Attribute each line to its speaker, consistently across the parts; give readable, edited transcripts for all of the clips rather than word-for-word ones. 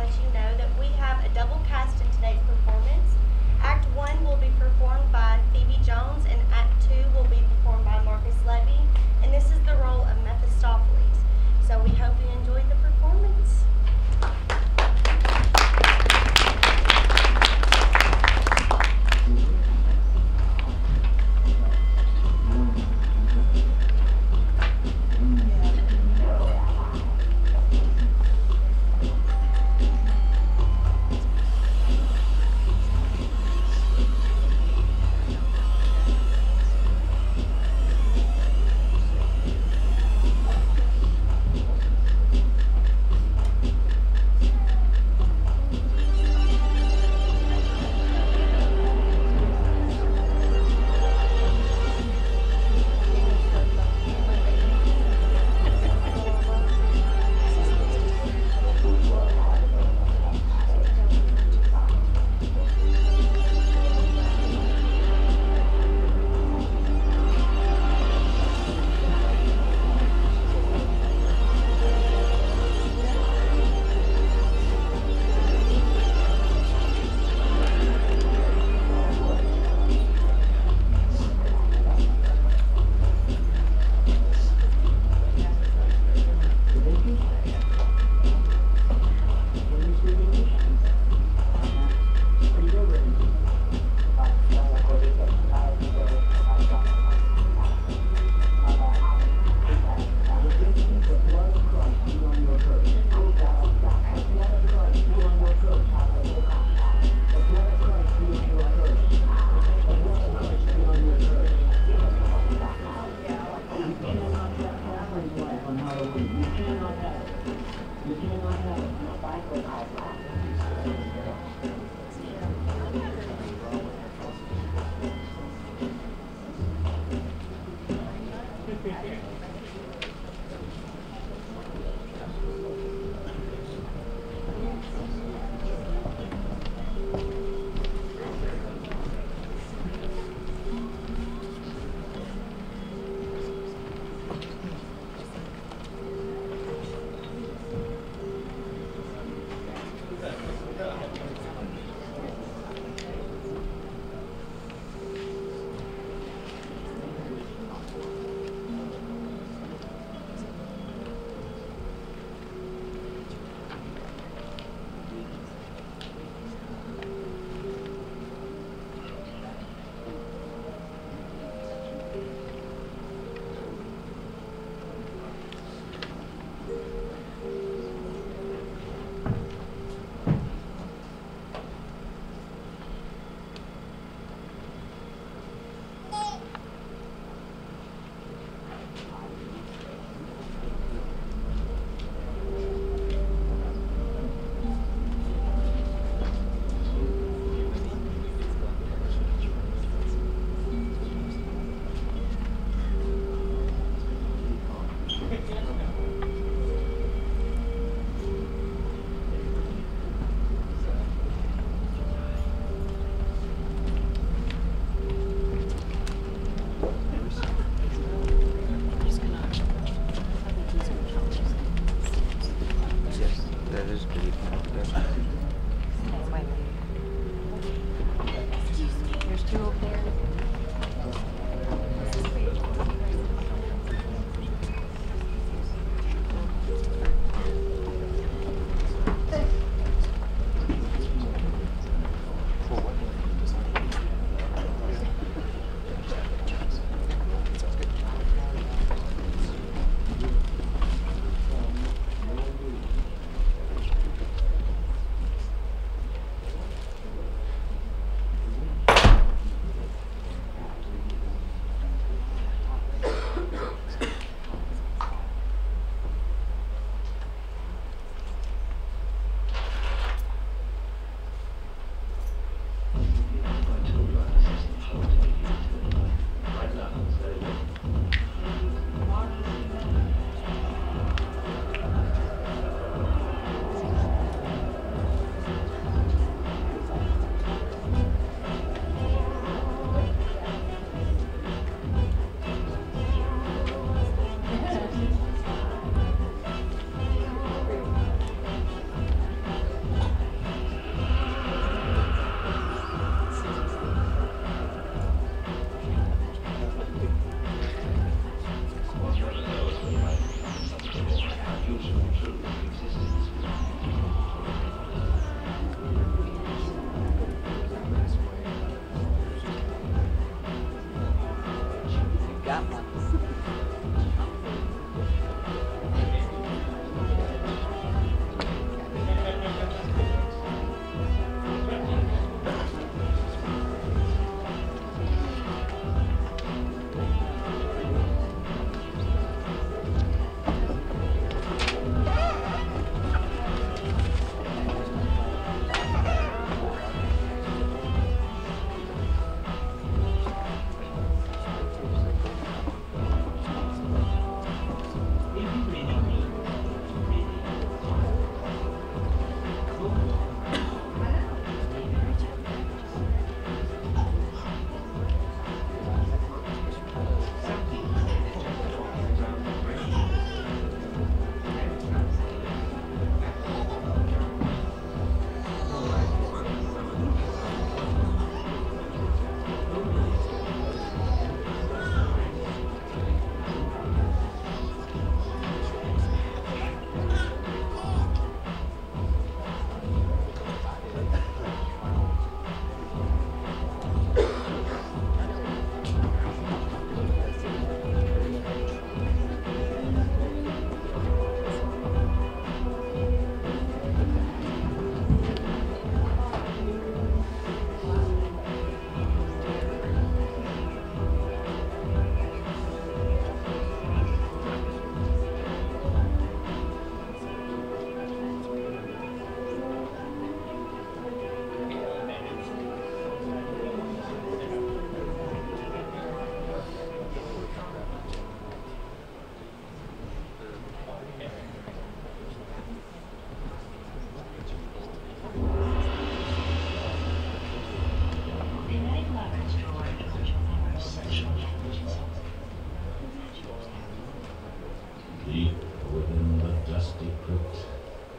Speaker 1: let you know that we have a double cast in today's performance. Act 1 will be performed by Phoebe Jones and Act 2 will be performed by Marcus Levy, and this is the role of Mephistopheles. So we hope you enjoyed the performance.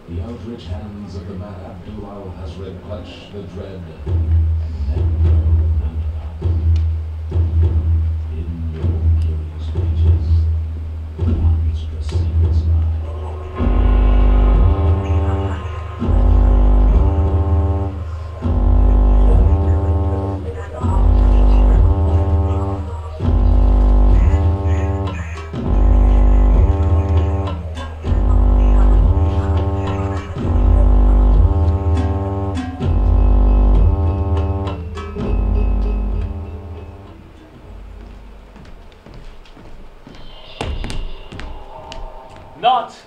Speaker 2: The outreach hands of the Mad Abdullah has read clutch the dread and never and in your curious pages, the monstrous secrets lie.
Speaker 3: Not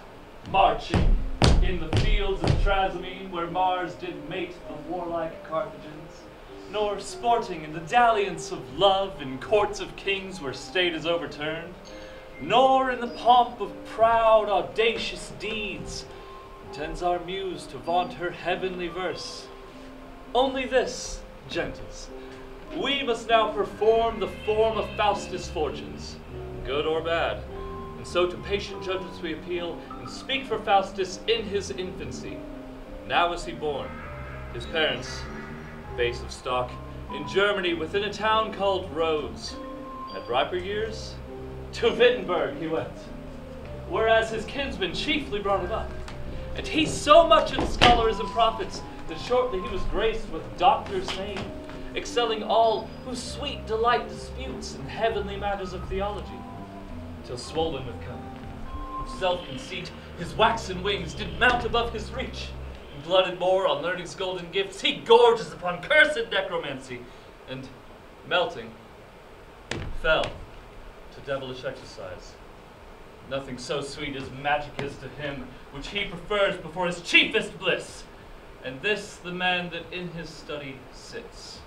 Speaker 3: marching in the fields of Trasimene, where Mars did mate the warlike Carthagins, nor sporting in the dalliance of love in courts of kings where state is overturned, nor in the pomp of proud, audacious deeds, intends our muse to vaunt her heavenly verse. Only this, gentles, we must now perform the form of Faustus' fortunes, good or bad. And so to patient judgments we appeal, and speak for Faustus in his infancy. Now is he born, his parents, base of stock, in Germany within a town called Rhodes. At riper years, to Wittenberg he went, whereas his kinsmen chiefly brought him up. And he so much in scholars and prophets, that shortly he was graced with doctor's name, excelling all whose sweet delight disputes in heavenly matters of theology. Till swollen with cunning, with self-conceit, his waxen wings did mount above his reach, and glutted more on learning's golden gifts, he gorges upon cursed necromancy, and, melting, fell to devilish exercise. Nothing so sweet as magic is to him, which he prefers before his chiefest bliss, and this the man that in his study sits.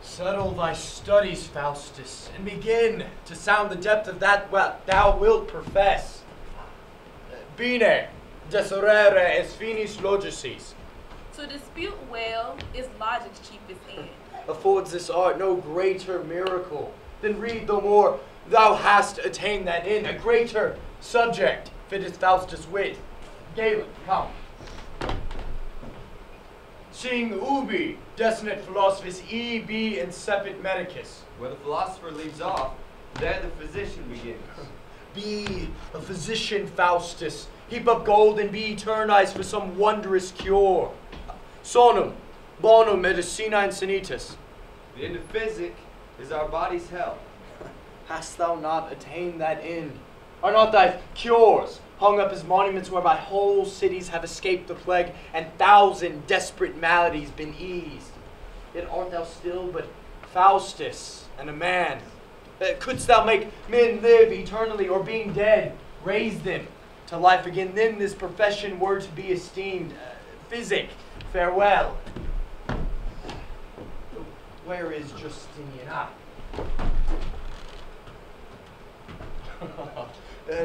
Speaker 4: Settle thy studies, Faustus, and begin to sound the depth of that what thou wilt profess. Bene, deserere est finis logicis.
Speaker 5: To dispute well is logic's chiefest end.
Speaker 4: Affords this art no greater miracle than read the more thou hast attained that in a greater subject fittest Faustus' wit. Galen, come. Sing ubi desinit philosophus e.b. incepit medicus.
Speaker 6: Where the philosopher leaves off, there the physician begins.
Speaker 4: Be a physician, Faustus. Heap up gold and be eternized for some wondrous cure. Sonum, bonum medicinae insanitas.
Speaker 6: The end of physic is our body's health.
Speaker 4: Hast thou not attained that end? Are not thy cures hung up as monuments whereby whole cities have escaped the plague and 1,000 desperate maladies been eased? Yet art thou still but Faustus and a man. Couldst thou make men live eternally, or being dead, raise them to life again? Then this profession were to be esteemed. Physic, farewell. Where is Justinian?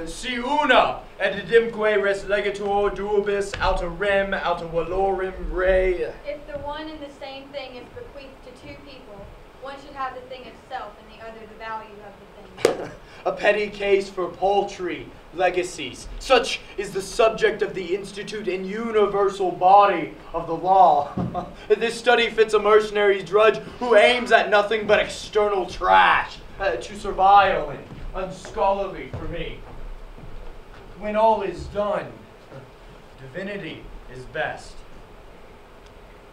Speaker 4: Si una et idemque res legator duobis auta rem auta valorum re.
Speaker 7: If the one and the same thing is bequeathed to two people, one should have the thing itself and the other the value of the thing.
Speaker 4: A petty case for paltry legacies. Such is the subject of the institute and universal body of the law. This study fits a mercenary's drudge who aims at nothing but external trash, too servile and unscholarly for me. When all is done, divinity is best.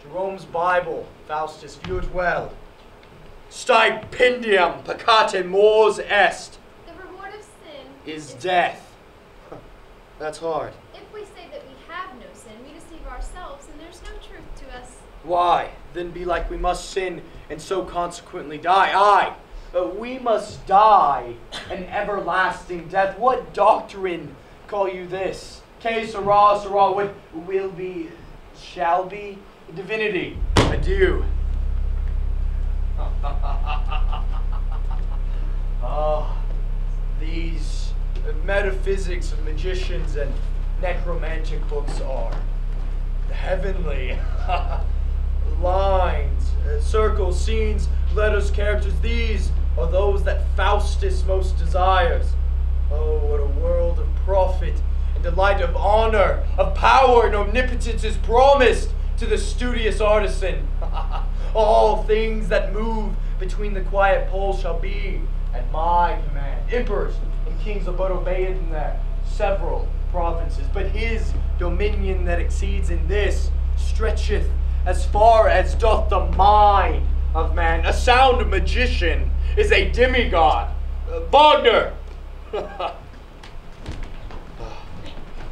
Speaker 4: Jerome's Bible, Faustus, view it well. Stipendium peccate mors est.
Speaker 7: The reward of sin
Speaker 4: Is death. That's hard.
Speaker 7: If we say that we have no sin, we deceive ourselves, and there's no truth to us.
Speaker 4: Why? Then be like we must sin, and so consequently die. Aye, we must die an everlasting death. What doctrine call you this? Que sera, sera, what will be, shall be? Divinity, adieu. These metaphysics of magicians and necromantic books are heavenly. Lines, circles, scenes, letters, characters, these are those that Faustus most desires. light of honor, of power and omnipotence is promised to the studious artisan. All things that move between the quiet poles shall be at my command. Emperors and kings will but obey it in their several provinces, but his dominion that exceeds in this stretcheth as far as doth the mind of man. A sound magician is a demigod. Wagner!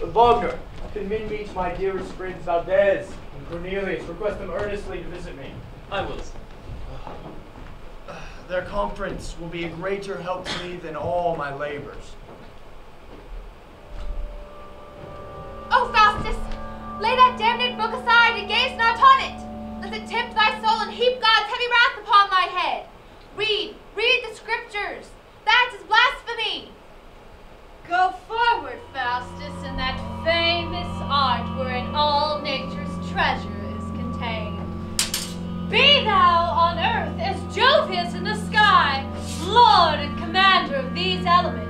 Speaker 4: Wagner, commend me to my dearest friends Valdez and Cornelius. Request them earnestly to visit me.
Speaker 3: I will, sir.
Speaker 4: Their conference will be a greater help to me than all my labors.
Speaker 7: Oh, Faustus, lay that damned book aside and gaze not on it, lest it tempt thy soul and heap God's heavy wrath upon thy head. Read the scriptures. That is blasphemy.
Speaker 8: Go forward, Faustus, in that famous art wherein all nature's treasure is contained. Be thou on earth as Jove is in the sky, lord and commander of these elements.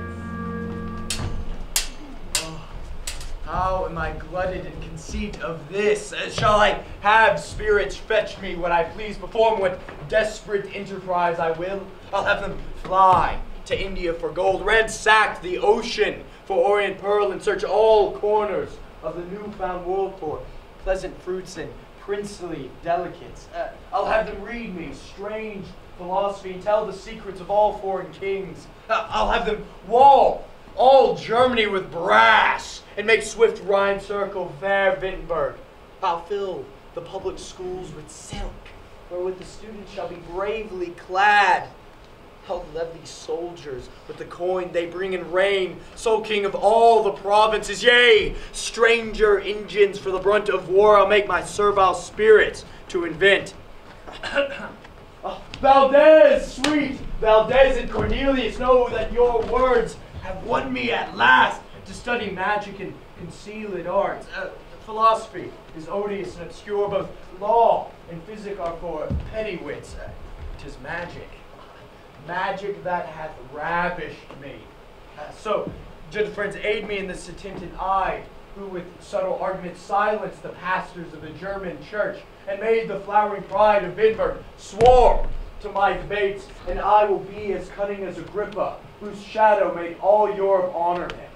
Speaker 4: How am I glutted in conceit of this? Shall I have spirits fetch me what I please, perform what desperate enterprise I will? I'll have them fly to India for gold, ransack the ocean for orient pearl, and search all corners of the newfound world for pleasant fruits and princely delicates. I'll have them read me strange philosophy and tell the secrets of all foreign kings. I'll have them wall all Germany with brass and make swift Rhine circle fair Wittenberg. I'll fill the public schools with silk, wherewith the students shall be bravely clad. I'll levy soldiers with the coin they bring in rain, sole king of all the provinces. Yea, stranger engines for the brunt of war I'll make my servile spirits to invent. Valdez, sweet Valdez and Cornelius, know that your words have won me at last to study magic and concealed arts. Philosophy is odious and obscure, both law and physic are for petty wits. 'Tis magic. Magic that hath ravished me. So, good friends, aid me in this attempt, and I, who with subtle argument silenced the pastors of the German church and made the flowering pride of Wittenberg, swore to my debates, and I will be as cunning as Agrippa, whose shadow made all Europe honor him.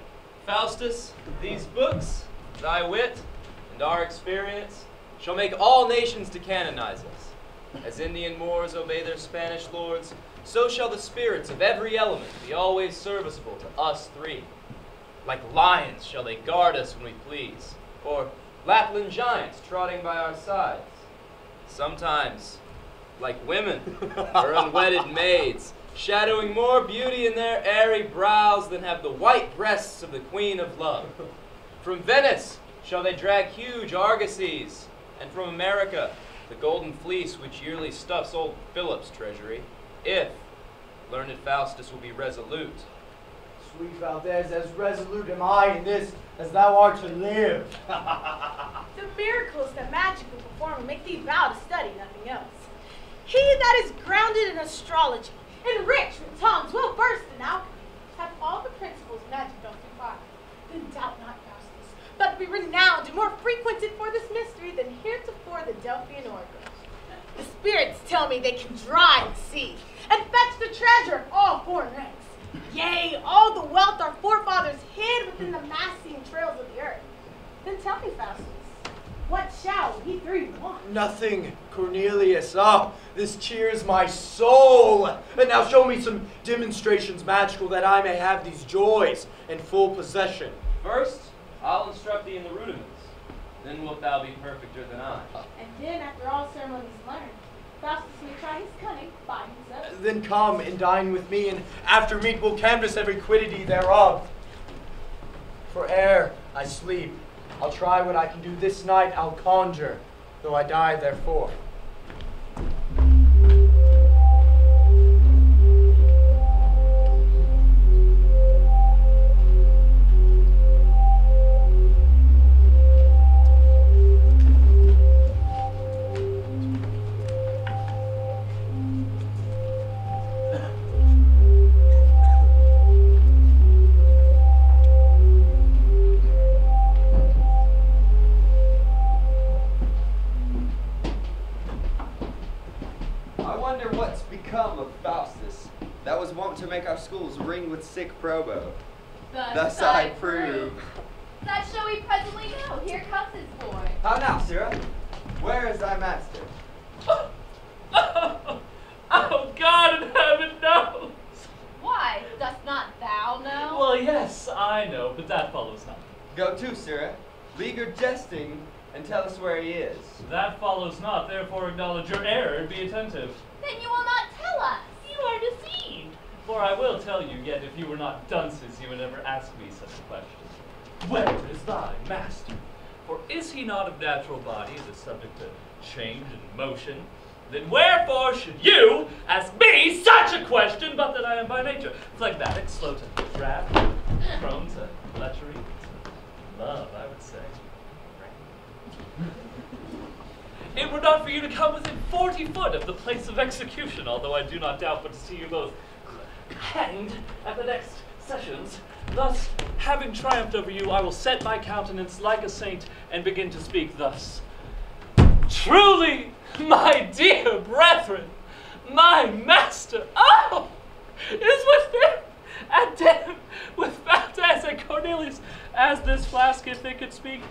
Speaker 9: Faustus, these books, thy wit, and our experience, shall make all nations to canonize us. As Indian Moors obey their Spanish lords, so shall the spirits of every element be always serviceable to us three. Like lions shall they guard us when we please, or Lapland giants trotting by our sides. Sometimes, like women or unwedded maids, shadowing more beauty in their airy brows than have the white breasts of the Queen of Love. From Venice shall they drag huge argosies, and from America the golden fleece which yearly stuffs old Philip's treasury, if learned Faustus will be resolute.
Speaker 4: Sweet Valdez, as resolute am I in this as thou art to live.
Speaker 5: The miracles that magic will perform will make thee vow to study nothing else. He that is grounded in astrology, enriched with tongues, well versed in alchemy, hath all the principles magic doth require. Then doubt not, Faustus, but be renowned and more frequented for this mystery than heretofore the Delphian oracle. The spirits tell me they can dry the sea and fetch the treasure of all foreign ranks. Yea, all the wealth our forefathers hid within the massing trails of the earth. Then tell me, Faustus, what shall we three want?
Speaker 4: Nothing, Cornelius. This cheers my soul. And now show me some demonstrations magical that I may have these joys in full possession.
Speaker 9: First, I'll instruct thee in the rudiments. Then wilt thou be perfecter than I.
Speaker 5: And then, after all ceremonies learned, Faustus may try his cunning by himself.
Speaker 4: Then come and dine with me, and after meat we'll canvass every quiddity thereof. For ere I sleep, I'll try what I can do this night. I'll conjure, though I die therefore.
Speaker 6: sick probo.
Speaker 8: Thus I prove. That shall we presently know. Here comes his boy.
Speaker 6: How now, Sirrah? Where is thy master?
Speaker 3: Oh, God in heaven knows!
Speaker 8: Why, dost not thou know?
Speaker 3: Well, yes, I know, but that follows not.
Speaker 6: Go to, Sirrah. Leave your jesting and tell us where he is.
Speaker 3: That follows not, therefore acknowledge your error and be attentive.
Speaker 8: Then you will not tell us.
Speaker 3: You are deceived. For I will tell you, yet if you were not dunces, you would never ask me such a question. Where is thy master? For is he not of natural body, the subject to change and motion? Then wherefore should you ask me such a question, but that I am by nature phlegmatic, slow to wrath, prone to lechery, to love, I would say. It were not for you to come within 40 foot of the place of execution, although I do not doubt but to see you both hanged at the next sessions. Thus, having triumphed over you, I will set my countenance like a saint and begin to speak thus. Truly, my dear brethren, my master, oh, is with him, and damn, with Faustus and Cornelius, as this flask, if they could speak,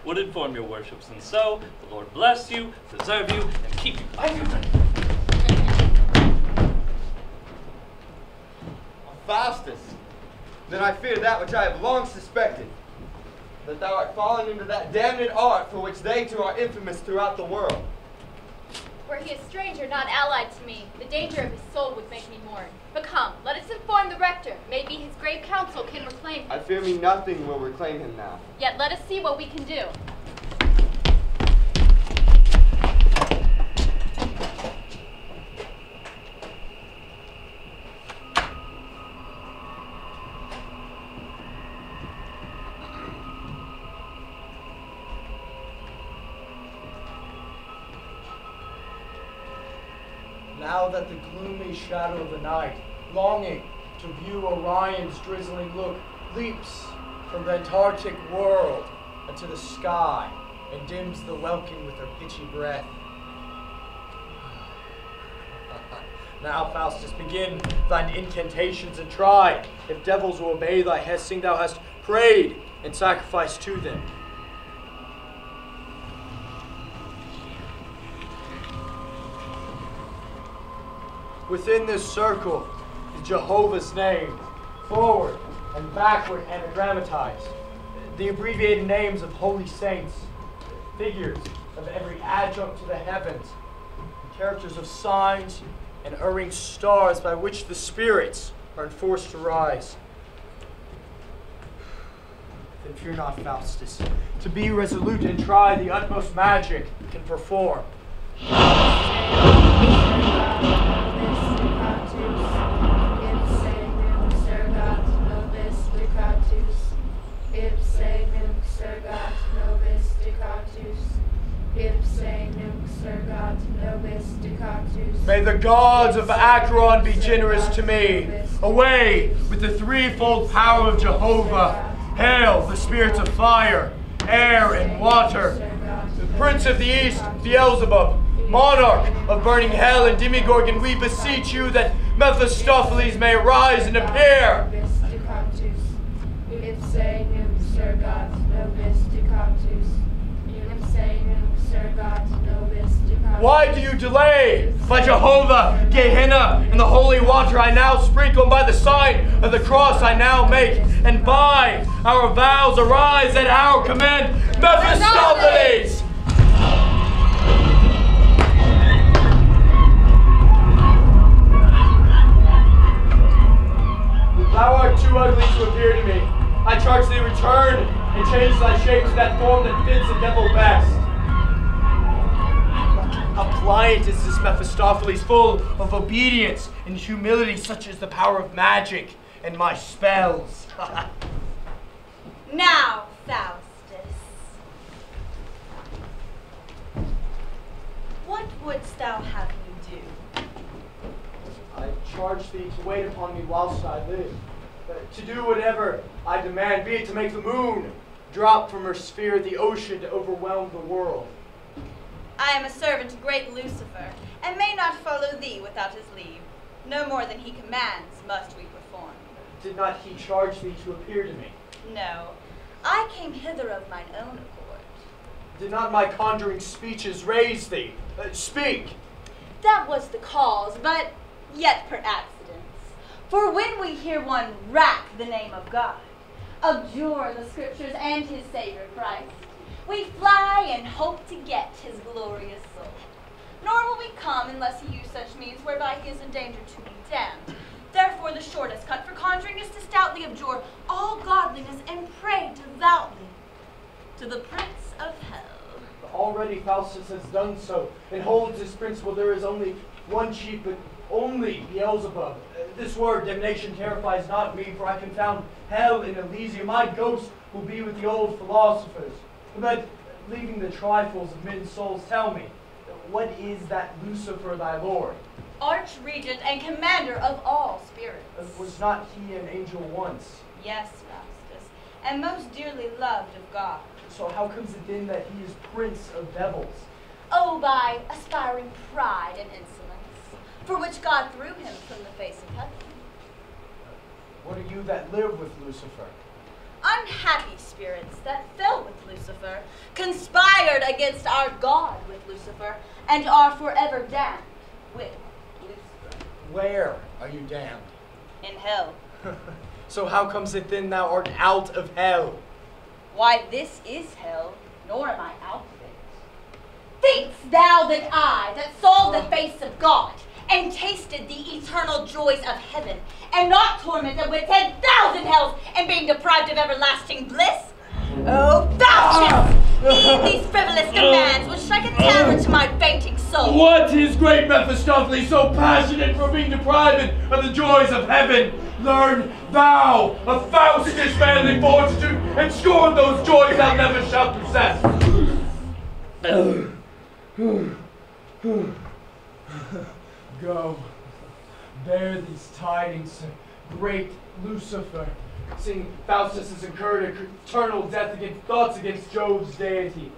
Speaker 3: would inform your worships. And so, the Lord bless you, preserve you, and keep you.
Speaker 6: Faustus, then I fear that which I have long suspected, that thou art fallen into that damned art for which they too are infamous throughout the world.
Speaker 7: Were he a stranger, not allied to me, the danger of his soul would make me mourn. But come, let us inform the rector. Maybe his grave counsel can reclaim him.
Speaker 6: I fear me nothing will reclaim him now.
Speaker 7: Yet let us see what we can do.
Speaker 4: Now that the gloomy shadow of the night, longing to view Orion's drizzling look, leaps from the Antarctic world into the sky and dims the welkin with her pitchy breath. Now, Faustus, begin thine incantations and try if devils will obey thy hissing thou hast prayed and sacrificed to them. Within this circle is Jehovah's name, forward and backward anagrammatized. The abbreviated names of holy saints, figures of every adjunct to the heavens, characters of signs and erring stars by which the spirits are enforced to rise. Then fear not, Faustus. To be resolute and try the utmost magic can perform. May the gods of Acheron be generous to me. Away with the threefold power of Jehovah. Hail the spirits of fire, air, and water. The Prince of the East, Beelzebub, monarch of burning hell and Demigorgon, we beseech you that Mephistopheles may arise and appear. Why do you delay? By Jehovah, Gehenna, and the holy water I now sprinkle, and by the sign of the cross I now make, and by our vows arise at our command, Mephistopheles! Thou art too ugly to appear to me. I charge thee return and change thy shape to that form that fits the devil best. How pliant is this Mephistopheles, full of obedience and humility, such as the power of magic and my spells.
Speaker 1: Now, Faustus, what wouldst thou have me do?
Speaker 4: I charge thee to wait upon me whilst I live, to do whatever I demand, be it to make the moon drop from her sphere the ocean to overwhelm the world.
Speaker 1: I am a servant to great Lucifer, and may not follow thee without his leave.
Speaker 10: No more than he commands must we perform.
Speaker 4: Did not he charge thee to appear to me?
Speaker 10: No, I came hither of mine own accord.
Speaker 4: Did not my conjuring speeches raise thee? Speak!
Speaker 10: That was the cause, but yet per accidents. For when we hear one rack the name of God, abjure the scriptures and his Savior Christ, we fly and hope to get his glorious soul. Nor will we come unless he use such means whereby he is in danger to be damned. Therefore the shortest cut for conjuring is to stoutly abjure all godliness and pray devoutly to the Prince of Hell.
Speaker 4: Already Faustus has done so, and holds this principle there is only one chief, but only Beelzebub. This word, damnation, terrifies not me, for I confound hell and Elysium. My ghost will be with the old philosophers. But leaving the trifles of men's souls, tell me, what is that Lucifer thy lord?
Speaker 10: Archregent and commander of all spirits.
Speaker 4: Was not he an angel once?
Speaker 10: Yes, Faustus, and most dearly loved of God.
Speaker 4: So how comes it then that he is prince of devils?
Speaker 10: Oh, by aspiring pride and insolence, for which God threw him from the face of heaven.
Speaker 4: What are you that live with Lucifer?
Speaker 10: Unhappy spirits that fell with Lucifer, conspired against our God with Lucifer, and are forever damned with Lucifer.
Speaker 4: Where are you damned?
Speaker 10: In hell.
Speaker 4: So how comes it then thou art out of hell?
Speaker 10: Why, this is hell, nor am I out of it. Think'st thou that I, that saw the face of God, and tasted the eternal joys of heaven, am not tormented with 10,000 hells, and being deprived of everlasting bliss? Oh, Faustus! Heed these frivolous demands, which strike a terror to my fainting soul.
Speaker 4: What is great Mephistopheles so passionate for being deprived of the joys of heaven? Learn thou of Faustus' manly fortitude, and scorn those joys thou never shalt possess. Go, bear these tidings, great Lucifer, seeing Faustus has incurred eternal death against thoughts against Jove's deity.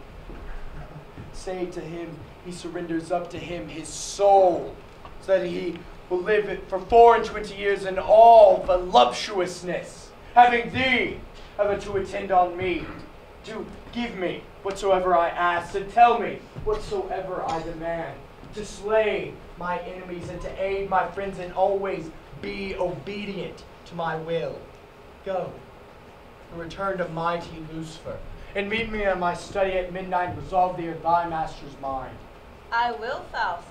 Speaker 4: Say to him, he surrenders up to him his soul, so that he will live it for 24 years in all voluptuousness, having thee ever to attend on me, to give me whatsoever I ask, to tell me whatsoever I demand, to slay my enemies and to aid my friends, and always be obedient to my will. Go, and return to mighty Lucifer, and meet me in my study at midnight, and resolve thee of thy master's mind.
Speaker 10: I will, Faustus.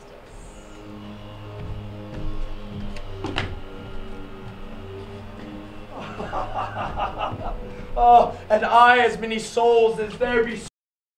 Speaker 4: Oh, and I, as many souls as there be